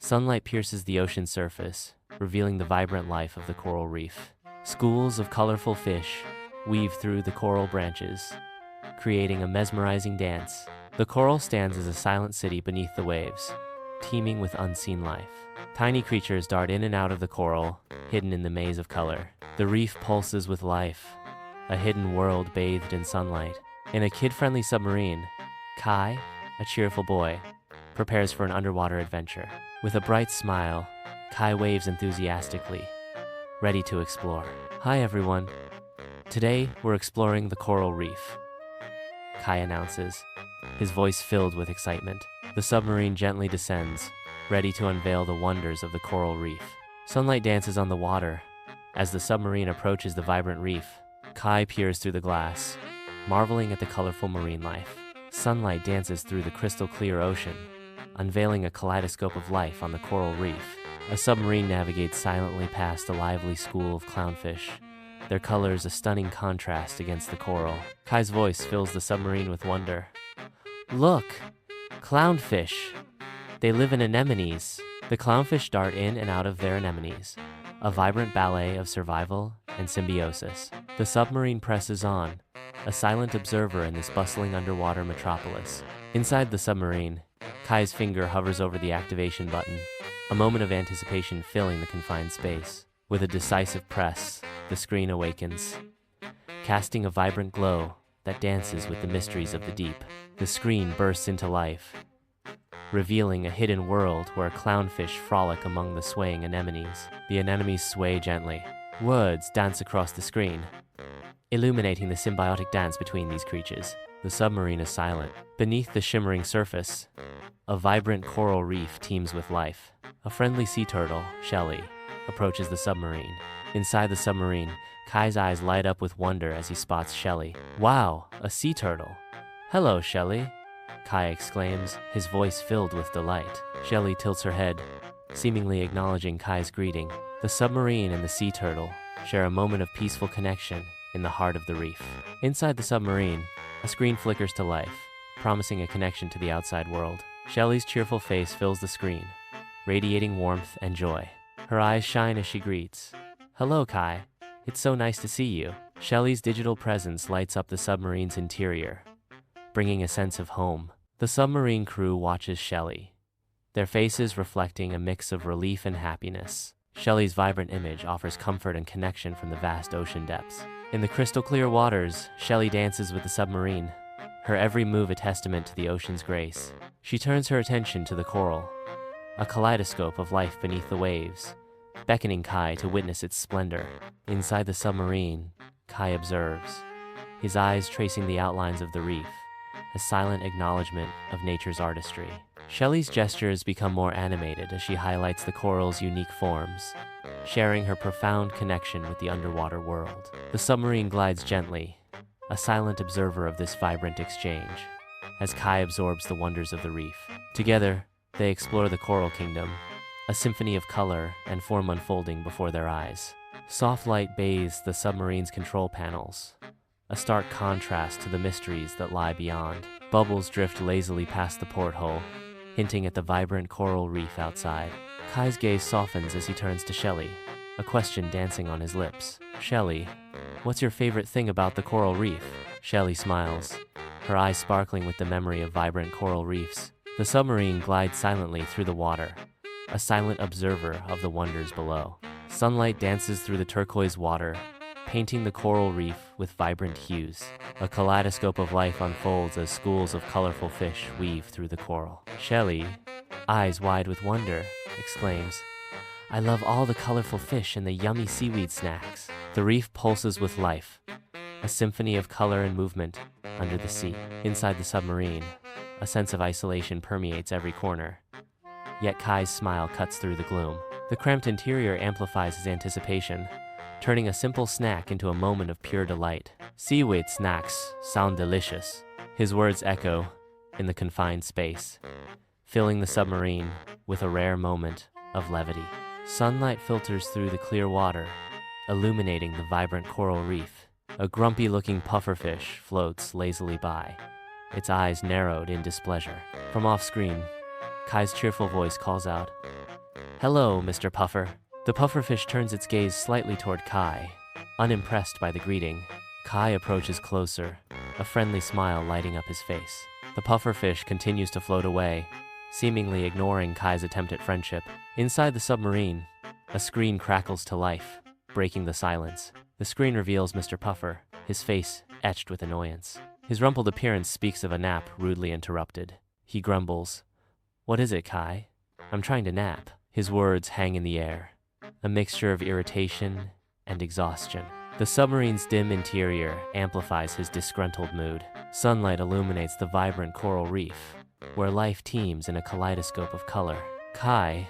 Sunlight pierces the ocean surface, revealing the vibrant life of the coral reef. Schools of colorful fish weave through the coral branches, creating a mesmerizing dance. The coral stands as a silent city beneath the waves, teeming with unseen life. Tiny creatures dart in and out of the coral, hidden in the maze of color. The reef pulses with life, a hidden world bathed in sunlight. In a kid-friendly submarine, Kai, a cheerful boy, prepares for an underwater adventure. With a bright smile, Kai waves enthusiastically, ready to explore. Hi everyone. Today, we're exploring the coral reef, Kai announces, his voice filled with excitement. The submarine gently descends, ready to unveil the wonders of the coral reef. Sunlight dances on the water. As the submarine approaches the vibrant reef, Kai peers through the glass, marveling at the colorful marine life. Sunlight dances through the crystal-clear ocean, unveiling a kaleidoscope of life on the coral reef. A submarine navigates silently past a lively school of clownfish, their colors a stunning contrast against the coral. Kai's voice fills the submarine with wonder. Look! Clownfish! They live in anemones. The clownfish dart in and out of their anemones, a vibrant ballet of survival and symbiosis. The submarine presses on, a silent observer in this bustling underwater metropolis. Inside the submarine, Kai's finger hovers over the activation button, a moment of anticipation filling the confined space. With a decisive press, the screen awakens, casting a vibrant glow that dances with the mysteries of the deep. The screen bursts into life, revealing a hidden world where clownfish frolic among the swaying anemones. The anemones sway gently. Words dance across the screen, illuminating the symbiotic dance between these creatures. The submarine is silent. Beneath the shimmering surface, a vibrant coral reef teems with life. A friendly sea turtle, Shelly, approaches the submarine. Inside the submarine, Kai's eyes light up with wonder as he spots Shelly. Wow, a sea turtle. Hello, Shelly, Kai exclaims, his voice filled with delight. Shelly tilts her head, seemingly acknowledging Kai's greeting. The submarine and the sea turtle share a moment of peaceful connection in the heart of the reef. Inside the submarine, a screen flickers to life, promising a connection to the outside world. Shelly's cheerful face fills the screen, radiating warmth and joy. Her eyes shine as she greets. Hello, Kai. It's so nice to see you. Shelly's digital presence lights up the submarine's interior, bringing a sense of home. The submarine crew watches Shelly, their faces reflecting a mix of relief and happiness. Shelly's vibrant image offers comfort and connection from the vast ocean depths. In the crystal-clear waters, Shelly dances with the submarine, her every move a testament to the ocean's grace. She turns her attention to the coral, a kaleidoscope of life beneath the waves, beckoning Kai to witness its splendor. Inside the submarine, Kai observes, his eyes tracing the outlines of the reef, a silent acknowledgement of nature's artistry. Shelly's gestures become more animated as she highlights the coral's unique forms, sharing her profound connection with the underwater world. The submarine glides gently, a silent observer of this vibrant exchange, as Kai absorbs the wonders of the reef. Together, they explore the coral kingdom, a symphony of color and form unfolding before their eyes. Soft light bathes the submarine's control panels, a stark contrast to the mysteries that lie beyond. Bubbles drift lazily past the porthole, hinting at the vibrant coral reef outside. Kai's gaze softens as he turns to Shelly, a question dancing on his lips. Shelly, what's your favorite thing about the coral reef? Shelly smiles, her eyes sparkling with the memory of vibrant coral reefs. The submarine glides silently through the water, a silent observer of the wonders below. Sunlight dances through the turquoise water, painting the coral reef with vibrant hues. A kaleidoscope of life unfolds as schools of colorful fish weave through the coral. Shelly, eyes wide with wonder, exclaims, I love all the colorful fish and the yummy seaweed snacks. The reef pulses with life, a symphony of color and movement under the sea. Inside the submarine, a sense of isolation permeates every corner. Yet Kai's smile cuts through the gloom. The cramped interior amplifies his anticipation, turning a simple snack into a moment of pure delight. Seaweed snacks sound delicious. His words echo in the confined space, filling the submarine with a rare moment of levity. Sunlight filters through the clear water, illuminating the vibrant coral reef. A grumpy-looking pufferfish floats lazily by, its eyes narrowed in displeasure. From off-screen, Kai's cheerful voice calls out, Hello, Mr. Puffer. The pufferfish turns its gaze slightly toward Kai, unimpressed by the greeting. Kai approaches closer, a friendly smile lighting up his face. The pufferfish continues to float away, seemingly ignoring Kai's attempt at friendship. Inside the submarine, a screen crackles to life, breaking the silence. The screen reveals Mr. Puffer, his face etched with annoyance. His rumpled appearance speaks of a nap rudely interrupted. He grumbles, "What is it, Kai? I'm trying to nap." His words hang in the air, a mixture of irritation and exhaustion. The submarine's dim interior amplifies his disgruntled mood. Sunlight illuminates the vibrant coral reef, where life teems in a kaleidoscope of color. Kai,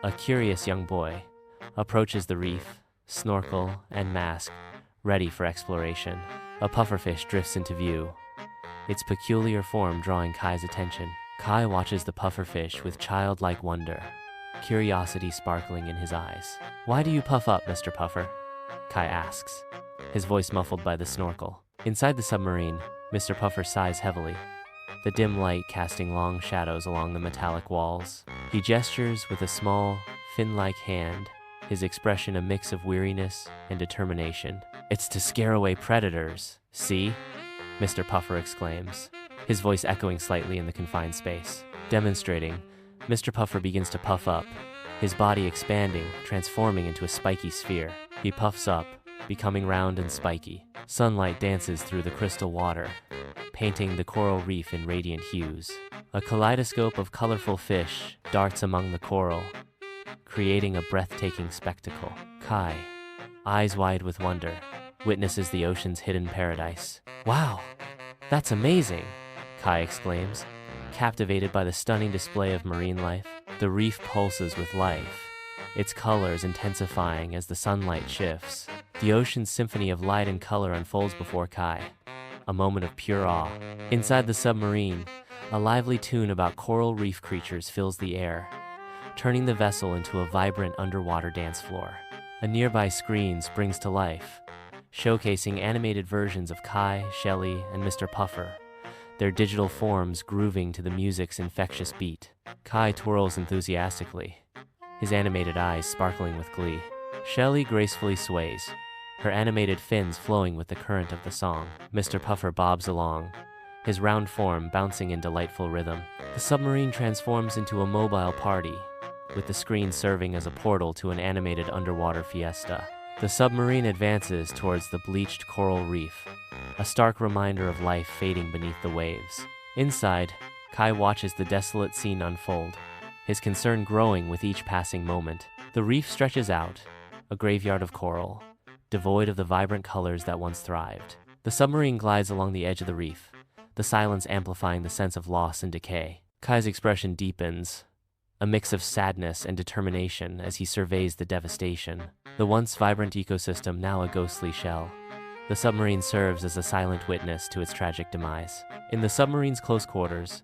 a curious young boy, approaches the reef, snorkel and mask, ready for exploration. A pufferfish drifts into view, its peculiar form drawing Kai's attention. Kai watches the pufferfish with childlike wonder, curiosity sparkling in his eyes. "Why do you puff up, Mr. Puffer?" Kai asks, his voice muffled by the snorkel. Inside the submarine, Mr. Puffer sighs heavily, the dim light casting long shadows along the metallic walls. He gestures with a small, fin-like hand, his expression a mix of weariness and determination. "It's to scare away predators, see?" Mr. Puffer exclaims, his voice echoing slightly in the confined space. Demonstrating, Mr. Puffer begins to puff up, his body expanding, transforming into a spiky sphere. He puffs up, becoming round and spiky. Sunlight dances through the crystal water, painting the coral reef in radiant hues. A kaleidoscope of colorful fish darts among the coral, creating a breathtaking spectacle. Kai, eyes wide with wonder, witnesses the ocean's hidden paradise. "Wow, that's amazing!" Kai exclaims, captivated by the stunning display of marine life. The reef pulses with life, its colors intensifying as the sunlight shifts. The ocean's symphony of light and color unfolds before Kai, a moment of pure awe. Inside the submarine, a lively tune about coral reef creatures fills the air, turning the vessel into a vibrant underwater dance floor. A nearby screen springs to life, showcasing animated versions of Kai, Shelly, and Mr. Puffer, their digital forms grooving to the music's infectious beat. Kai twirls enthusiastically, his animated eyes sparkling with glee. Shelly gracefully sways, her animated fins flowing with the current of the song. Mr. Puffer bobs along, his round form bouncing in delightful rhythm. The submarine transforms into a mobile party, with the screen serving as a portal to an animated underwater fiesta. The submarine advances towards the bleached coral reef, a stark reminder of life fading beneath the waves. Inside, Kai watches the desolate scene unfold, his concern growing with each passing moment. The reef stretches out, a graveyard of coral, devoid of the vibrant colors that once thrived. The submarine glides along the edge of the reef, the silence amplifying the sense of loss and decay. Kai's expression deepens, a mix of sadness and determination as he surveys the devastation. The once vibrant ecosystem now a ghostly shell. The submarine serves as a silent witness to its tragic demise. In the submarine's close quarters,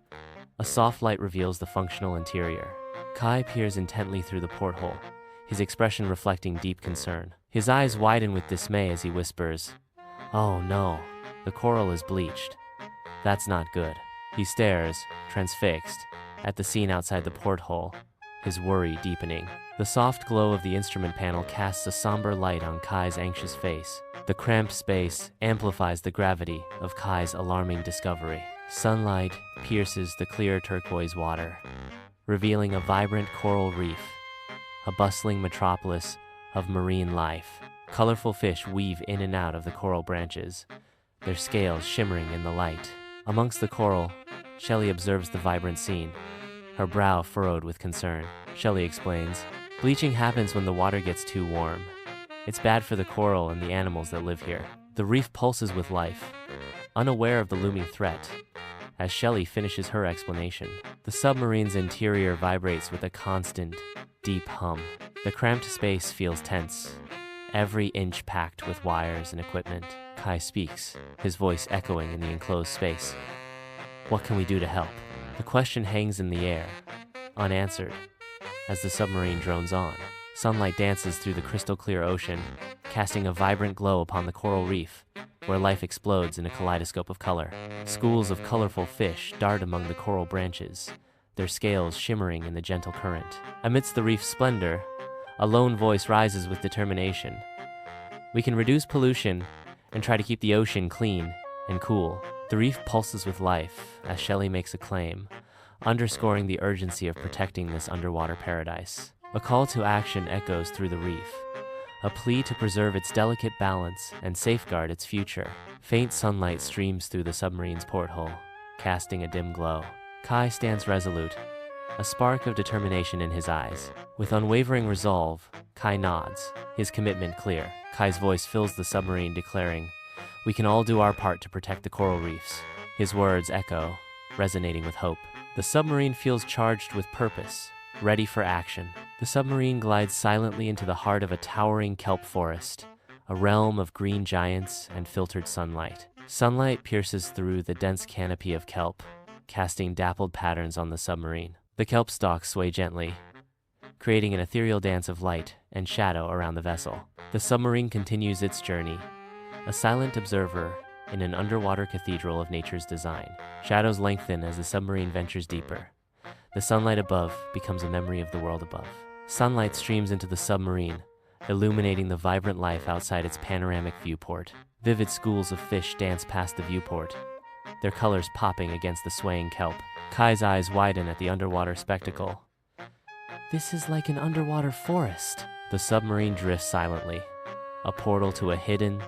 a soft light reveals the functional interior. Kai peers intently through the porthole, his expression reflecting deep concern. His eyes widen with dismay as he whispers, "Oh no, the coral is bleached. That's not good." He stares, transfixed, at the scene outside the porthole, his worry deepening. The soft glow of the instrument panel casts a somber light on Kai's anxious face. The cramped space amplifies the gravity of Kai's alarming discovery. Sunlight pierces the clear turquoise water, revealing a vibrant coral reef, a bustling metropolis of marine life. Colorful fish weave in and out of the coral branches, their scales shimmering in the light. Amongst the coral, Shelly observes the vibrant scene, her brow furrowed with concern. Shelly explains, "Bleaching happens when the water gets too warm. It's bad for the coral and the animals that live here." The reef pulses with life, unaware of the looming threat. As Shelly finishes her explanation, the submarine's interior vibrates with a constant, deep hum. The cramped space feels tense, every inch packed with wires and equipment. Kai speaks, his voice echoing in the enclosed space. "What can we do to help?" The question hangs in the air, unanswered, as the submarine drones on. Sunlight dances through the crystal-clear ocean, casting a vibrant glow upon the coral reef, where life explodes in a kaleidoscope of color. Schools of colorful fish dart among the coral branches, their scales shimmering in the gentle current. Amidst the reef's splendor, a lone voice rises with determination. We can reduce pollution and try to keep the ocean clean and cool. The reef pulses with life as Shelley makes a claim, underscoring the urgency of protecting this underwater paradise. A call to action echoes through the reef, a plea to preserve its delicate balance and safeguard its future. Faint sunlight streams through the submarine's porthole, casting a dim glow. Kai stands resolute, a spark of determination in his eyes. With unwavering resolve, Kai nods, his commitment clear. Kai's voice fills the submarine, declaring, "We can all do our part to protect the coral reefs." His words echo, resonating with hope. The submarine feels charged with purpose, ready for action. The submarine glides silently into the heart of a towering kelp forest, a realm of green giants and filtered sunlight. Sunlight pierces through the dense canopy of kelp, casting dappled patterns on the submarine. The kelp stalks sway gently, creating an ethereal dance of light and shadow around the vessel. The submarine continues its journey, a silent observer in an underwater cathedral of nature's design. Shadows lengthen as the submarine ventures deeper. The sunlight above becomes a memory of the world above. Sunlight streams into the submarine, illuminating the vibrant life outside its panoramic viewport. Vivid schools of fish dance past the viewport, their colors popping against the swaying kelp. Kai's eyes widen at the underwater spectacle. "This is like an underwater forest." The submarine drifts silently, a portal to a hidden,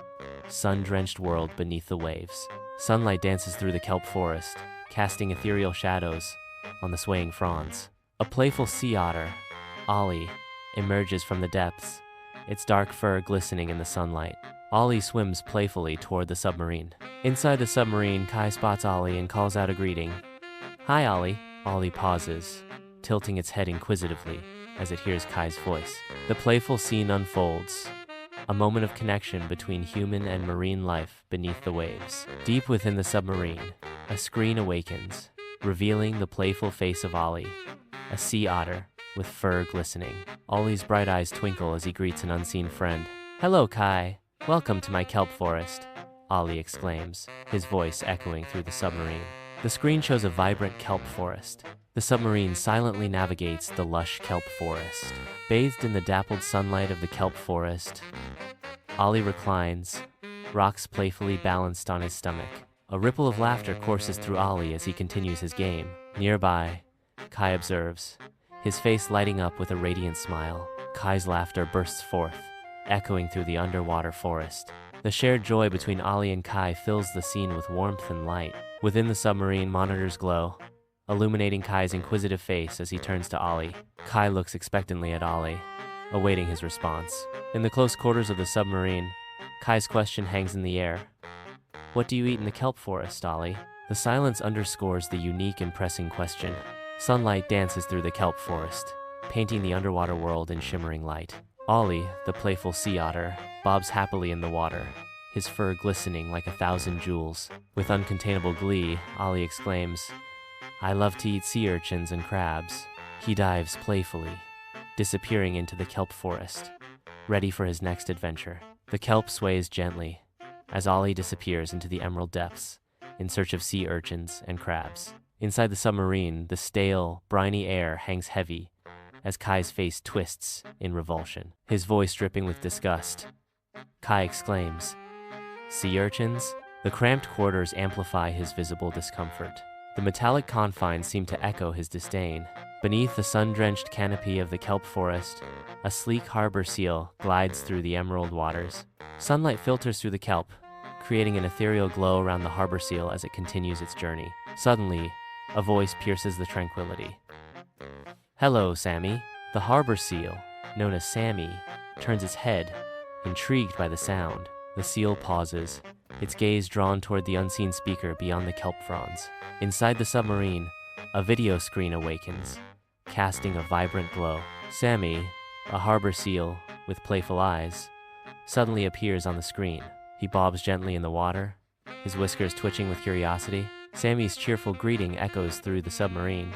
sun-drenched world beneath the waves. Sunlight dances through the kelp forest, casting ethereal shadows on the swaying fronds. A playful sea otter, Ollie, emerges from the depths, its dark fur glistening in the sunlight. Ollie swims playfully toward the submarine. Inside the submarine, Kai spots Ollie and calls out a greeting. "Hi, Ollie." Ollie pauses, tilting its head inquisitively as it hears Kai's voice. The playful scene unfolds, a moment of connection between human and marine life beneath the waves. Deep within the submarine, a screen awakens, revealing the playful face of Ollie, a sea otter with fur glistening. Ollie's bright eyes twinkle as he greets an unseen friend. "Hello, Kai. Welcome to my kelp forest," Ollie exclaims, his voice echoing through the submarine. The screen shows a vibrant kelp forest. The submarine silently navigates the lush kelp forest. Bathed in the dappled sunlight of the kelp forest, Ollie reclines, rocks playfully balanced on his stomach. A ripple of laughter courses through Ollie as he continues his game. Nearby, Kai observes, his face lighting up with a radiant smile. Kai's laughter bursts forth, echoing through the underwater forest. The shared joy between Ollie and Kai fills the scene with warmth and light. Within the submarine, monitors glow, illuminating Kai's inquisitive face as he turns to Ollie. Kai looks expectantly at Ollie, awaiting his response. In the close quarters of the submarine, Kai's question hangs in the air. "What do you eat in the kelp forest, Ollie?" The silence underscores the unique and pressing question. Sunlight dances through the kelp forest, painting the underwater world in shimmering light. Ollie, the playful sea otter, bobs happily in the water, his fur glistening like 1,000 jewels. With uncontainable glee, Ollie exclaims, "I love to eat sea urchins and crabs." He dives playfully, disappearing into the kelp forest, ready for his next adventure. The kelp sways gently as Ollie disappears into the emerald depths in search of sea urchins and crabs. Inside the submarine, the stale, briny air hangs heavy as Kai's face twists in revulsion, his voice dripping with disgust. Kai exclaims, "Sea urchins?" The cramped quarters amplify his visible discomfort. The metallic confines seem to echo his disdain. Beneath the sun-drenched canopy of the kelp forest, a sleek harbor seal glides through the emerald waters. Sunlight filters through the kelp, creating an ethereal glow around the harbor seal as it continues its journey. Suddenly, a voice pierces the tranquility. "Hello, Sammy." The harbor seal, known as Sammy, turns its head, intrigued by the sound. The seal pauses, its gaze drawn toward the unseen speaker beyond the kelp fronds. Inside the submarine, a video screen awakens, casting a vibrant glow. Sammy, a harbor seal with playful eyes, suddenly appears on the screen. He bobs gently in the water, his whiskers twitching with curiosity. Sammy's cheerful greeting echoes through the submarine.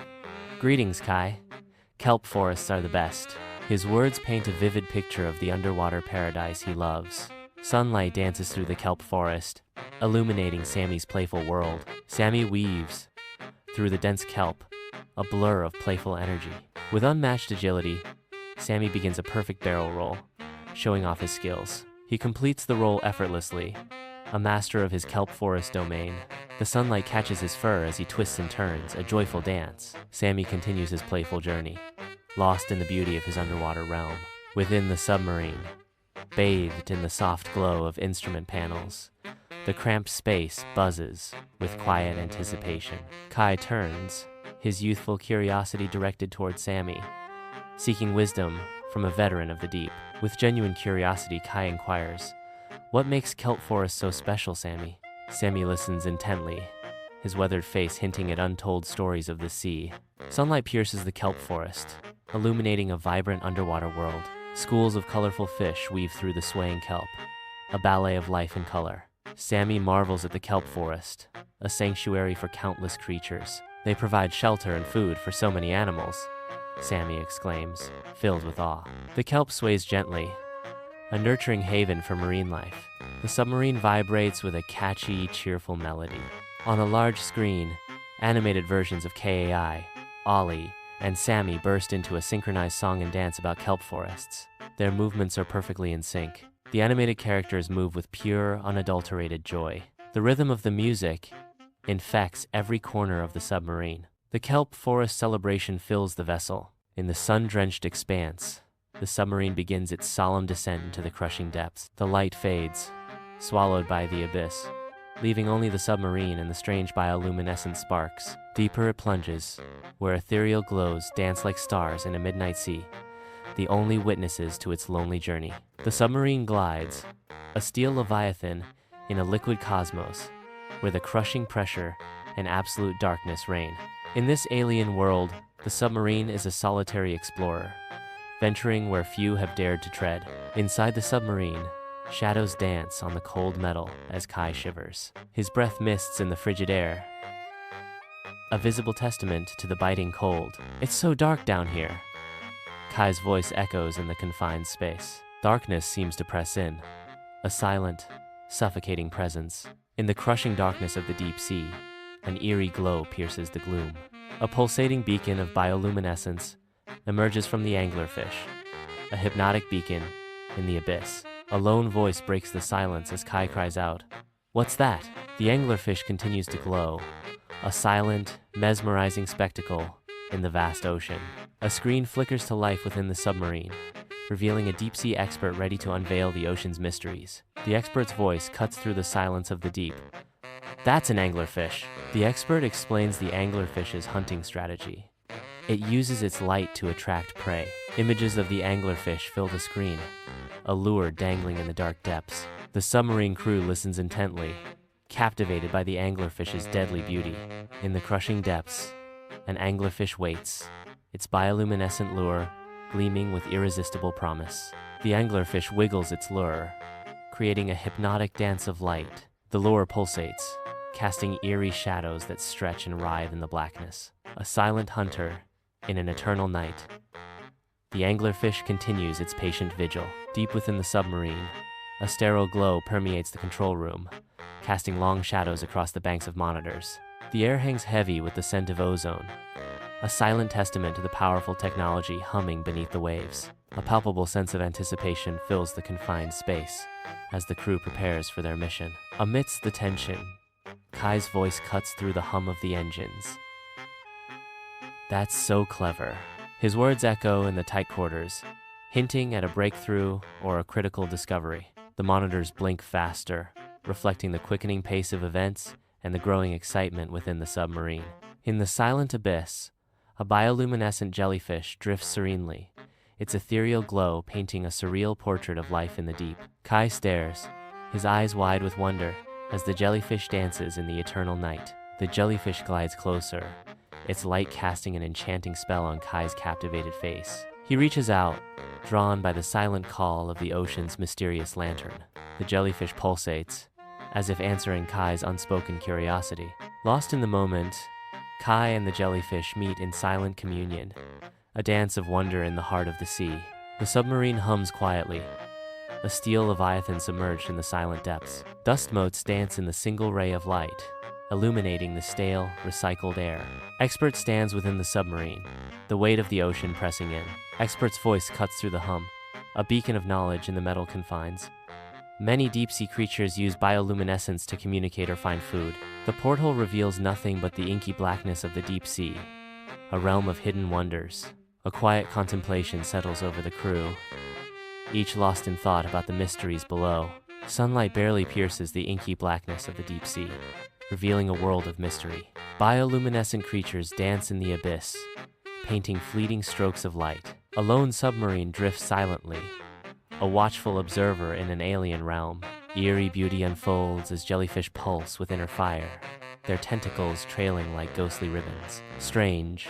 "Greetings, Kai. Kelp forests are the best." His words paint a vivid picture of the underwater paradise he loves. Sunlight dances through the kelp forest, illuminating Sammy's playful world. Sammy weaves through the dense kelp, a blur of playful energy. With unmatched agility, Sammy begins a perfect barrel roll, showing off his skills. He completes the roll effortlessly, a master of his kelp forest domain. The sunlight catches his fur as he twists and turns, a joyful dance. Sammy continues his playful journey, lost in the beauty of his underwater realm. Within the submarine, bathed in the soft glow of instrument panels, the cramped space buzzes with quiet anticipation. Kai turns, his youthful curiosity directed toward Sammy, seeking wisdom from a veteran of the deep. With genuine curiosity, Kai inquires, "What makes kelp forest so special, Sammy?" Sammy listens intently, his weathered face hinting at untold stories of the sea. Sunlight pierces the kelp forest, illuminating a vibrant underwater world. Schools of colorful fish weave through the swaying kelp, a ballet of life and color. Sammy marvels at the kelp forest, a sanctuary for countless creatures. "They provide shelter and food for so many animals," Sammy exclaims, filled with awe. The kelp sways gently, a nurturing haven for marine life. The submarine vibrates with a catchy, cheerful melody. On a large screen, animated versions of Kai, Ollie, and Sammy burst into a synchronized song and dance about kelp forests. Their movements are perfectly in sync. The animated characters move with pure, unadulterated joy. The rhythm of the music infects every corner of the submarine. The kelp forest celebration fills the vessel. In the sun-drenched expanse, the submarine begins its solemn descent into the crushing depths. The light fades, swallowed by the abyss, leaving only the submarine and the strange bioluminescent sparks. Deeper it plunges, where ethereal glows dance like stars in a midnight sea, the only witnesses to its lonely journey. The submarine glides, a steel leviathan in a liquid cosmos, where the crushing pressure and absolute darkness reign. In this alien world, the submarine is a solitary explorer, venturing where few have dared to tread. Inside the submarine, shadows dance on the cold metal as Kai shivers. His breath mists in the frigid air, a visible testament to the biting cold. "It's so dark down here," Kai's voice echoes in the confined space. Darkness seems to press in, a silent, suffocating presence. In the crushing darkness of the deep sea, an eerie glow pierces the gloom. A pulsating beacon of bioluminescence emerges from the anglerfish, a hypnotic beacon in the abyss. A lone voice breaks the silence as Kai cries out, "What's that?" The anglerfish continues to glow, a silent, mesmerizing spectacle in the vast ocean. A screen flickers to life within the submarine, revealing a deep-sea expert ready to unveil the ocean's mysteries. The expert's voice cuts through the silence of the deep. "That's an anglerfish." The expert explains the anglerfish's hunting strategy. It uses its light to attract prey. Images of the anglerfish fill the screen, a lure dangling in the dark depths. The submarine crew listens intently, captivated by the anglerfish's deadly beauty. In the crushing depths, an anglerfish waits, its bioluminescent lure gleaming with irresistible promise. The anglerfish wiggles its lure, creating a hypnotic dance of light. The lure pulsates, casting eerie shadows that stretch and writhe in the blackness. A silent hunter in an eternal night, the anglerfish continues its patient vigil. Deep within the submarine, a sterile glow permeates the control room, casting long shadows across the banks of monitors. The air hangs heavy with the scent of ozone, a silent testament to the powerful technology humming beneath the waves. A palpable sense of anticipation fills the confined space as the crew prepares for their mission. Amidst the tension, Kai's voice cuts through the hum of the engines. "That's so clever." His words echo in the tight quarters, hinting at a breakthrough or a critical discovery. The monitors blink faster, reflecting the quickening pace of events and the growing excitement within the submarine. In the silent abyss, a bioluminescent jellyfish drifts serenely, its ethereal glow painting a surreal portrait of life in the deep. Kai stares, his eyes wide with wonder, as the jellyfish dances in the eternal night. The jellyfish glides closer, its light casting an enchanting spell on Kai's captivated face. He reaches out, drawn by the silent call of the ocean's mysterious lantern. The jellyfish pulsates, as if answering Kai's unspoken curiosity. Lost in the moment, Kai and the jellyfish meet in silent communion, a dance of wonder in the heart of the sea. The submarine hums quietly, a steel leviathan submerged in the silent depths. Dust motes dance in the single ray of light, illuminating the stale, recycled air. Expert stands within the submarine, the weight of the ocean pressing in. Expert's voice cuts through the hum, a beacon of knowledge in the metal confines. Many deep-sea creatures use bioluminescence to communicate or find food. The porthole reveals nothing but the inky blackness of the deep sea, a realm of hidden wonders. A quiet contemplation settles over the crew, each lost in thought about the mysteries below. Sunlight barely pierces the inky blackness of the deep sea, revealing a world of mystery. Bioluminescent creatures dance in the abyss, painting fleeting strokes of light. A lone submarine drifts silently, a watchful observer in an alien realm. Eerie beauty unfolds as jellyfish pulse with inner fire, their tentacles trailing like ghostly ribbons. Strange,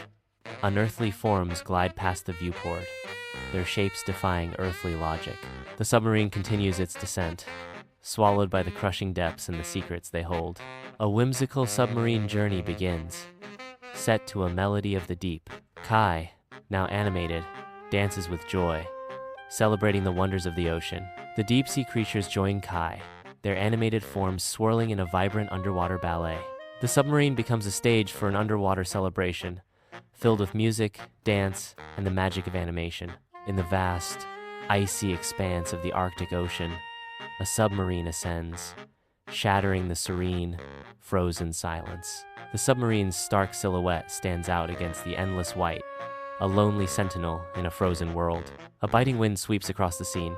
unearthly forms glide past the viewport, their shapes defying earthly logic. The submarine continues its descent, swallowed by the crushing depths and the secrets they hold. A whimsical submarine journey begins, set to a melody of the deep. Kai, now animated, dances with joy, celebrating the wonders of the ocean. The deep-sea creatures join Kai, their animated forms swirling in a vibrant underwater ballet. The submarine becomes a stage for an underwater celebration, filled with music, dance, and the magic of animation. In the vast, icy expanse of the Arctic Ocean, a submarine ascends, shattering the serene, frozen silence. The submarine's stark silhouette stands out against the endless white, a lonely sentinel in a frozen world. A biting wind sweeps across the scene,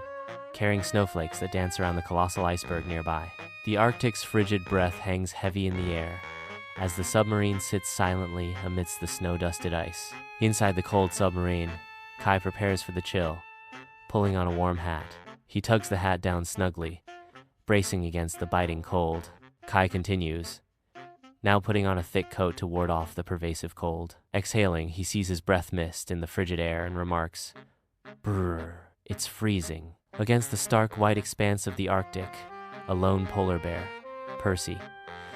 carrying snowflakes that dance around the colossal iceberg nearby. The Arctic's frigid breath hangs heavy in the air, as the submarine sits silently amidst the snow-dusted ice. Inside the cold submarine, Kai prepares for the chill, pulling on a warm hat. He tugs the hat down snugly, bracing against the biting cold. Kai continues, now putting on a thick coat to ward off the pervasive cold. Exhaling, he sees his breath mist in the frigid air and remarks, "Brrr, it's freezing." Against the stark white expanse of the Arctic, a lone polar bear, Percy,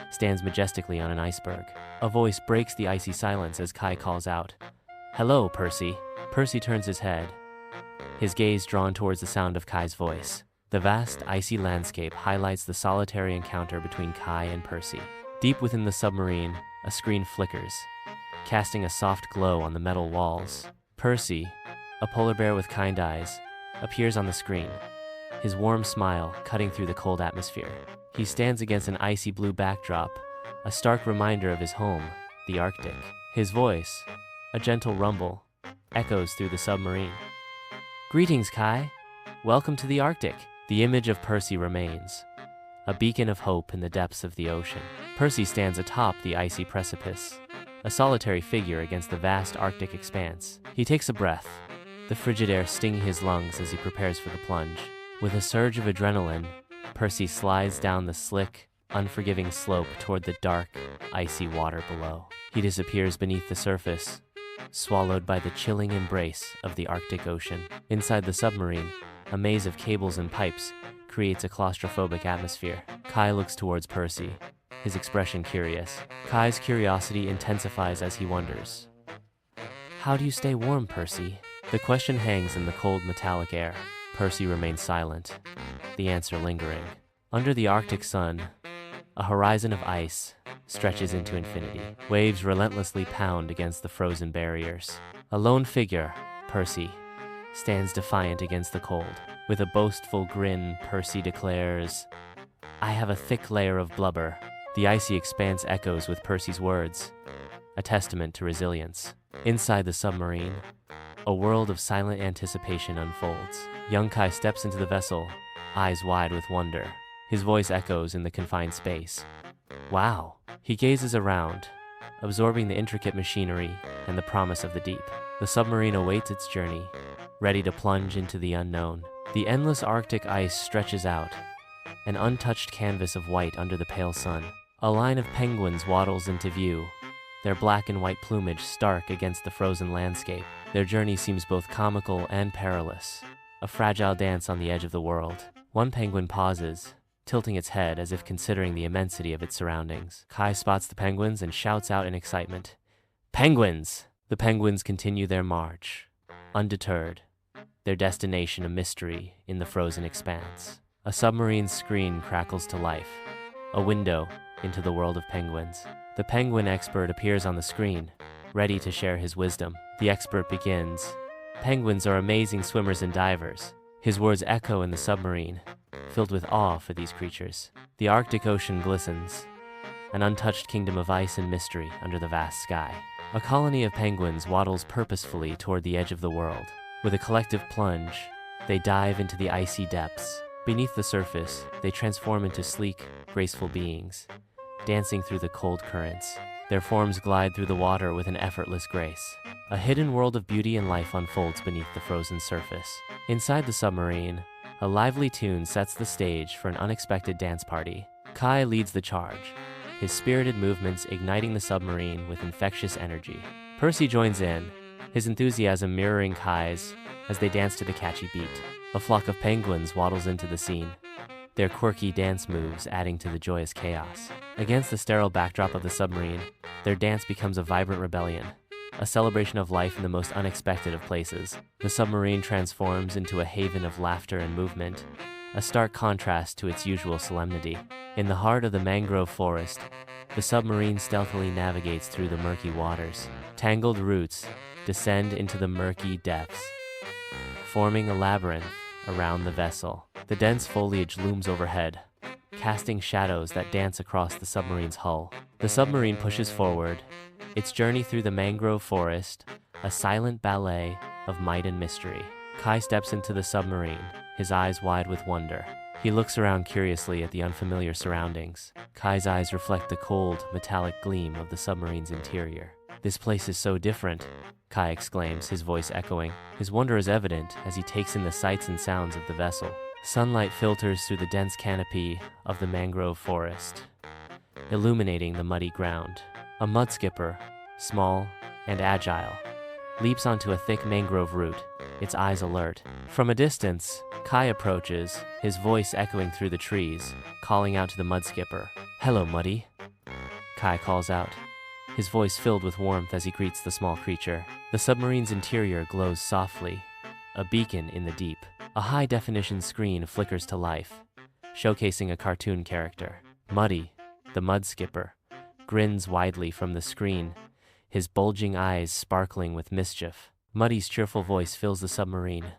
stands majestically on an iceberg. A voice breaks the icy silence as Kai calls out, "Hello, Percy." Percy turns his head, his gaze drawn towards the sound of Kai's voice. The vast, icy landscape highlights the solitary encounter between Kai and Percy. Deep within the submarine, a screen flickers, casting a soft glow on the metal walls. Percy, a polar bear with kind eyes, appears on the screen, his warm smile cutting through the cold atmosphere. He stands against an icy blue backdrop, a stark reminder of his home, the Arctic. His voice, a gentle rumble, echoes through the submarine. "Greetings, Kai. Welcome to the Arctic." The image of Percy remains, a beacon of hope in the depths of the ocean. Percy stands atop the icy precipice, a solitary figure against the vast Arctic expanse. He takes a breath, the frigid air stinging his lungs as he prepares for the plunge. With a surge of adrenaline, Percy slides down the slick, unforgiving slope toward the dark, icy water below. He disappears beneath the surface, swallowed by the chilling embrace of the Arctic Ocean. Inside the submarine, a maze of cables and pipes creates a claustrophobic atmosphere. Kai looks towards Percy, his expression curious. Kai's curiosity intensifies as he wonders, "How do you stay warm, Percy?" The question hangs in the cold metallic air. Percy remains silent, the answer lingering. Under the Arctic sun, a horizon of ice stretches into infinity. Waves relentlessly pound against the frozen barriers. A lone figure, Percy, stands defiant against the cold. With a boastful grin, Percy declares, "I have a thick layer of blubber." The icy expanse echoes with Percy's words, a testament to resilience. Inside the submarine, a world of silent anticipation unfolds. Young Kai steps into the vessel, eyes wide with wonder. His voice echoes in the confined space. "Wow." He gazes around, absorbing the intricate machinery and the promise of the deep. The submarine awaits its journey, ready to plunge into the unknown. The endless Arctic ice stretches out, an untouched canvas of white under the pale sun. A line of penguins waddles into view, their black and white plumage stark against the frozen landscape. Their journey seems both comical and perilous, a fragile dance on the edge of the world. One penguin pauses, tilting its head as if considering the immensity of its surroundings. Kai spots the penguins and shouts out in excitement, "Penguins!" The penguins continue their march, undeterred, their destination a mystery in the frozen expanse. A submarine screen crackles to life, a window, into the world of penguins. The penguin expert appears on the screen, ready to share his wisdom. The expert begins. Penguins are amazing swimmers and divers. His words echo in the submarine, filled with awe for these creatures. The Arctic Ocean glistens, an untouched kingdom of ice and mystery under the vast sky. A colony of penguins waddles purposefully toward the edge of the world. With a collective plunge, they dive into the icy depths. Beneath the surface, they transform into sleek, graceful beings, dancing through the cold currents. Their forms glide through the water with an effortless grace. A hidden world of beauty and life unfolds beneath the frozen surface. Inside the submarine, a lively tune sets the stage for an unexpected dance party. Kai leads the charge, his spirited movements igniting the submarine with infectious energy. Percy joins in, his enthusiasm mirroring Kai's as they dance to the catchy beat. A flock of penguins waddles into the scene, their quirky dance moves adding to the joyous chaos. Against the sterile backdrop of the submarine, their dance becomes a vibrant rebellion, a celebration of life in the most unexpected of places. The submarine transforms into a haven of laughter and movement, a stark contrast to its usual solemnity. In the heart of the mangrove forest, the submarine stealthily navigates through the murky waters. Tangled roots descend into the murky depths, forming a labyrinth around the vessel. The dense foliage looms overhead, casting shadows that dance across the submarine's hull. The submarine pushes forward, its journey through the mangrove forest, a silent ballet of might and mystery. Kai steps into the submarine, his eyes wide with wonder. He looks around curiously at the unfamiliar surroundings. Kai's eyes reflect the cold, metallic gleam of the submarine's interior. "This place is so different," Kai exclaims, his voice echoing. His wonder is evident as he takes in the sights and sounds of the vessel. Sunlight filters through the dense canopy of the mangrove forest, illuminating the muddy ground. A mud skipper, small and agile, leaps onto a thick mangrove root, its eyes alert. From a distance, Kai approaches, his voice echoing through the trees, calling out to the mud skipper. "Hello, Muddy," Kai calls out, his voice filled with warmth as he greets the small creature. The submarine's interior glows softly, a beacon in the deep. A high-definition screen flickers to life, showcasing a cartoon character. Muddy, the mud skipper, grins widely from the screen, his bulging eyes sparkling with mischief. Muddy's cheerful voice fills the submarine.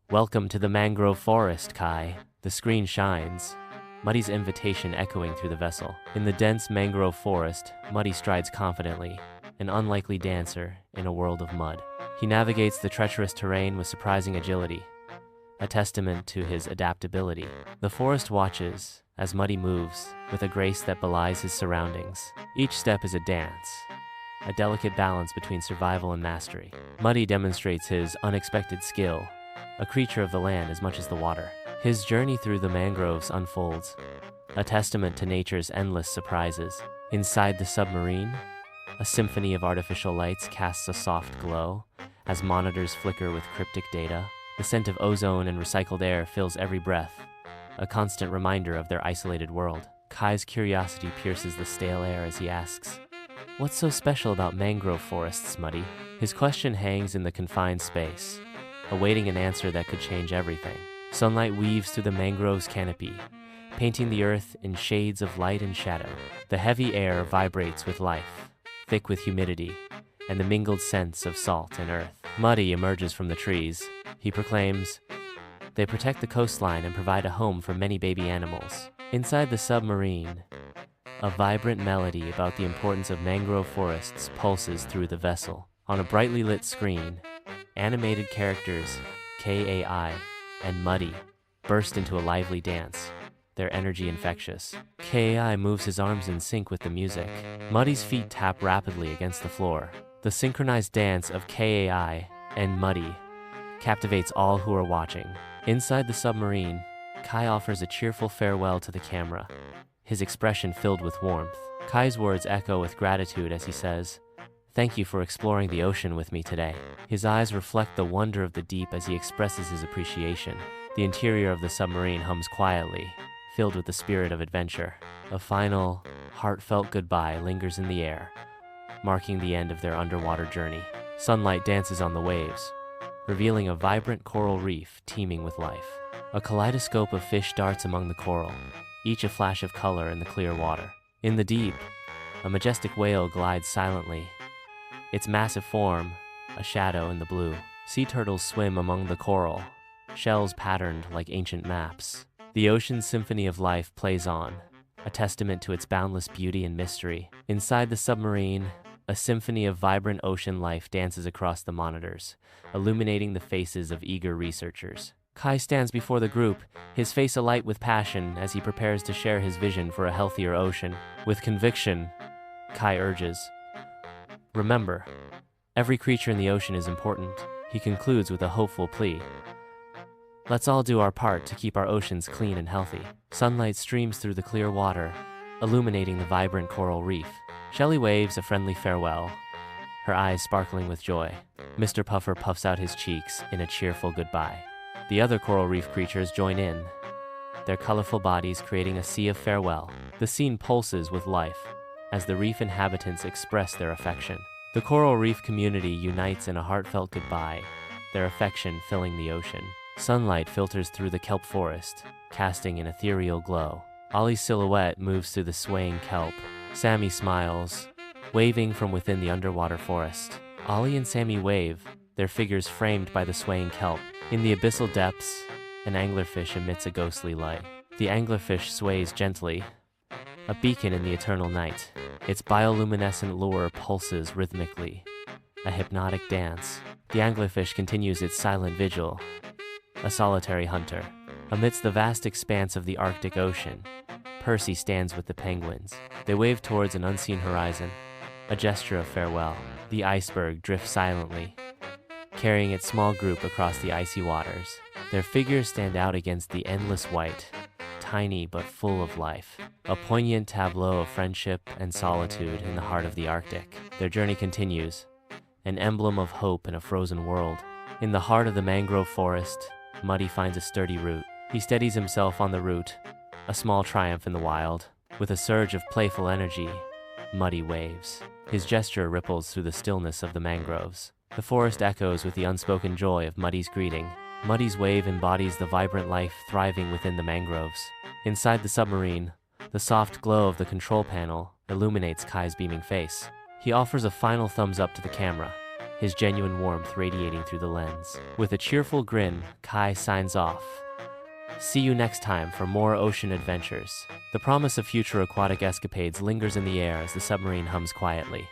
"Welcome to the mangrove forest, Kai." The screen shines, Muddy's invitation echoing through the vessel. In the dense mangrove forest, Muddy strides confidently, an unlikely dancer in a world of mud. He navigates the treacherous terrain with surprising agility, a testament to his adaptability. The forest watches as Muddy moves with a grace that belies his surroundings. Each step is a dance, a delicate balance between survival and mastery. Muddy demonstrates his unexpected skill, a creature of the land as much as the water. His journey through the mangroves unfolds, a testament to nature's endless surprises. Inside the submarine, a symphony of artificial lights casts a soft glow as monitors flicker with cryptic data. The scent of ozone and recycled air fills every breath, a constant reminder of their isolated world. Kai's curiosity pierces the stale air as he asks, "What's so special about mangrove forests, Muddy?" His question hangs in the confined space, awaiting an answer that could change everything. Sunlight weaves through the mangrove's canopy, painting the earth in shades of light and shadow. The heavy air vibrates with life, thick with humidity, and the mingled scents of salt and earth. Muddy emerges from the trees. He proclaims, "They protect the coastline and provide a home for many baby animals." Inside the submarine, a vibrant melody about the importance of mangrove forests pulses through the vessel. On a brightly lit screen, animated characters, Kai and Muddy, burst into a lively dance, their energy infectious. Kai moves his arms in sync with the music. Muddy's feet tap rapidly against the floor. The synchronized dance of Kai and Muddy captivates all who are watching. Inside the submarine, Kai offers a cheerful farewell to the camera, his expression filled with warmth. Kai's words echo with gratitude as he says, "Thank you for exploring the ocean with me today." His eyes reflect the wonder of the deep as he expresses his appreciation. The interior of the submarine hums quietly, filled with the spirit of adventure. A final, heartfelt goodbye lingers in the air, marking the end of their underwater journey. Sunlight dances on the waves, revealing a vibrant coral reef teeming with life. A kaleidoscope of fish darts among the coral, each a flash of color in the clear water. In the deep, a majestic whale glides silently, its massive form a shadow in the blue. Sea turtles swim among the coral, shells patterned like ancient maps. The ocean's symphony of life plays on, a testament to its boundless beauty and mystery. Inside the submarine, a symphony of vibrant ocean life dances across the monitors, illuminating the faces of eager researchers. Kai stands before the group, his face alight with passion as he prepares to share his vision for a healthier ocean. With conviction, Kai urges, "Remember, every creature in the ocean is important." He concludes with a hopeful plea. "Let's all do our part to keep our oceans clean and healthy." Sunlight streams through the clear water, illuminating the vibrant coral reef. Shelley waves a friendly farewell, her eyes sparkling with joy. Mr. Puffer puffs out his cheeks in a cheerful goodbye. The other coral reef creatures join in, their colorful bodies creating a sea of farewell. The scene pulses with life as the reef inhabitants express their affection. The coral reef community unites in a heartfelt goodbye, their affection filling the ocean. Sunlight filters through the kelp forest, casting an ethereal glow. Ollie's silhouette moves through the swaying kelp. Sammy smiles, waving from within the underwater forest. Ollie and Sammy wave, their figures framed by the swaying kelp. In the abyssal depths, an anglerfish emits a ghostly light. The anglerfish sways gently, a beacon in the eternal night. Its bioluminescent lure pulses rhythmically, a hypnotic dance. The anglerfish continues its silent vigil, a solitary hunter. Amidst the vast expanse of the Arctic Ocean, Percy stands with the penguins. They wave towards an unseen horizon, a gesture of farewell. The iceberg drifts silently, carrying its small group across the icy waters. Their figures stand out against the endless white, tiny but full of life. A poignant tableau of friendship and solitude in the heart of the Arctic. Their journey continues, an emblem of hope in a frozen world. In the heart of the mangrove forest, Muddy finds a sturdy root. He steadies himself on the root, a small triumph in the wild. With a surge of playful energy, Muddy waves. His gesture ripples through the stillness of the mangroves. The forest echoes with the unspoken joy of Muddy's greeting. Muddy's wave embodies the vibrant life thriving within the mangroves. Inside the submarine, the soft glow of the control panel illuminates Kai's beaming face. He offers a final thumbs up to the camera, his genuine warmth radiating through the lens. With a cheerful grin, Kai signs off. See you next time for more ocean adventures. The promise of future aquatic escapades lingers in the air as the submarine hums quietly.